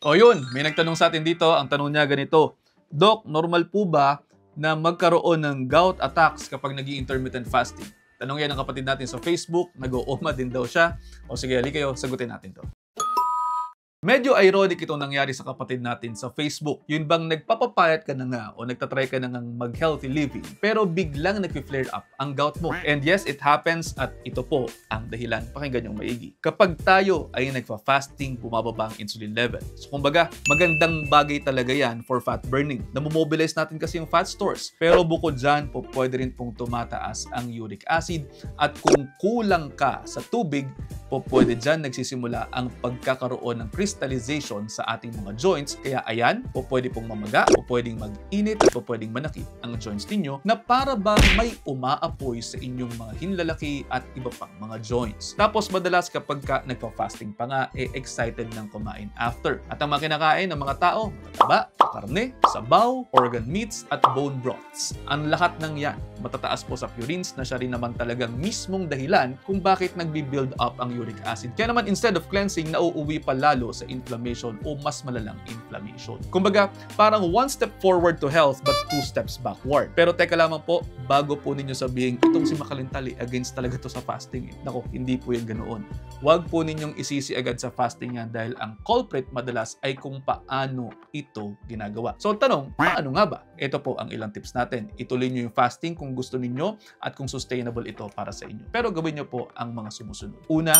O yun, may nagtanong sa atin dito, ang tanong niya ganito, Doc, normal po ba na magkaroon ng gout attacks kapag nag-intermittent fasting? Tanong yan ng kapatid natin sa Facebook, nag-ooma din daw siya. O sige, hali kayo, sagutin natin to. Medyo ironic itong nangyari sa kapatid natin sa Facebook. Yun bang nagpapapayat ka na nga o nagtatry ka na nga mag-healthy living pero biglang nag-flare up ang gout mo. And yes, it happens at ito po ang dahilan. Pakinggan yung maigi. Kapag tayo ay nagpa-fasting, bumababa ang insulin level. So kumbaga, magandang bagay talaga yan for fat burning. Namomobilize natin kasi yung fat stores. Pero bukod dyan, pwede rin pong tumataas ang uric acid at kung kulang ka sa tubig, pwede dyan nagsisimula ang pagkakaroon ng crystallization sa ating mga joints. Kaya ayan, pwede pong mamaga, pwedeng mag-init, pwedeng manakit ang joints ninyo na para bang may umaapoy sa inyong mga hinlalaki at iba pang mga joints. Tapos madalas kapag nagpa-fasting pa nga, excited nang kumain after. At ang mga kinakain ng mga tao, mataba, karne, sabaw, organ meats, at bone broths. Ang lahat ng yan, matataas po sa purines na siya rin naman talagang mismong dahilan kung bakit nagbi-build up ang uric acid. Kaya naman instead of cleansing, nauuwi pa lalo sa inflammation o mas malalang inflammation. Kumbaga, parang one step forward to health but two steps backward. Pero teka lamang po, bago po ninyo sabihin, itong si Makalintali against talaga to sa fasting. Nako, hindi po yan ganoon. Huwag po ninyong isisi agad sa fasting yan dahil ang culprit madalas ay kung paano ito ginagawa. So tanong, paano nga ba? Ito po ang ilang tips natin. Ituloy nyo yung fasting kung gusto ninyo at kung sustainable ito para sa inyo. Pero gawin nyo po ang mga sumusunod. Una,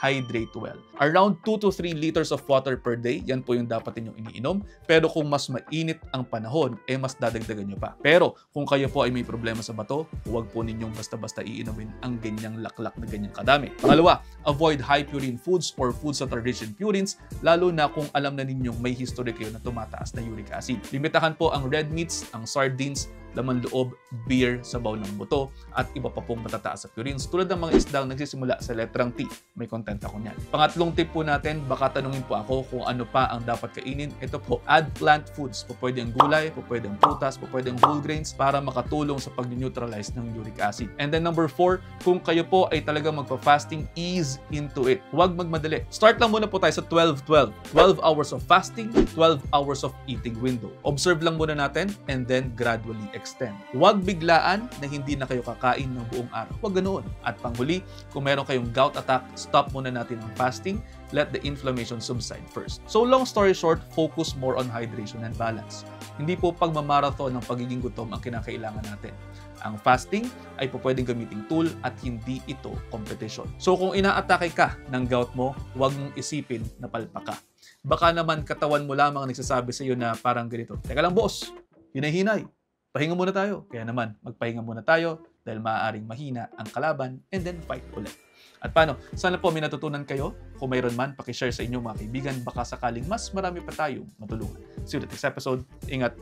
hydrate well. Around 2 to 3 liters of water per day, yan po yung dapat ninyong iniinom. Pero kung mas mainit ang panahon, mas dadagdagan nyo pa. Pero kung kayo po ay may problema sa bato, huwag po ninyong basta-basta iinumin ang ganyang laklak na ganyang kadami. Pangalawa, avoid high purine foods or foods that are rich in purines, lalo na kung alam na ninyong may history kayo na tumataas na uric acid. Limitahan po ang red meats, ang sardines, laman loob, beer, sabaw ng buto, at iba pa pong matataas sa purines tulad ng mga isdang nagsisimula sa letrang T. May content ako niyan. Pangatlong tip po natin, baka tanungin po ako kung ano pa ang dapat kainin. Ito po, add plant foods. Pwede ang gulay, pwede ang prutas, pwede ang whole grains para makatulong sa pag-neutralize ng uric acid. And then number 4, kung kayo po ay talagang magpa-fasting, ease into it. Huwag magmadali. Start lang muna po tayo sa 12-12. 12 hours of fasting, 12 hours of eating window. Observe lang muna natin and then gradually extend. Huwag biglaan na hindi na kayo kakain ng buong araw. Huwag ganoon. At panghuli, kung meron kayong gout attack, stop muna natin ang fasting. Let the inflammation subside first. So long story short, focus more on hydration and balance. Hindi po pagmamarathon ng pagiging gutom ang kinakailangan natin. Ang fasting ay pwedeng gamiting tool at hindi ito competition. So kung inaatake ka ng gout mo, huwag mong isipin na palpa ka. Baka naman katawan mo lamang nagsasabi sa iyo na parang ganito, teka lang boss, hinay-hinay. Pahinga muna tayo. Kaya naman, magpahinga muna tayo dahil maaaring mahina ang kalaban and then fight ulit. At paano? Sana po may natutunan kayo. Kung mayroon man, pakishare sa inyong mga kaibigan. Baka sakaling mas marami pa tayong matulungan. See you in the next episode. Ingat!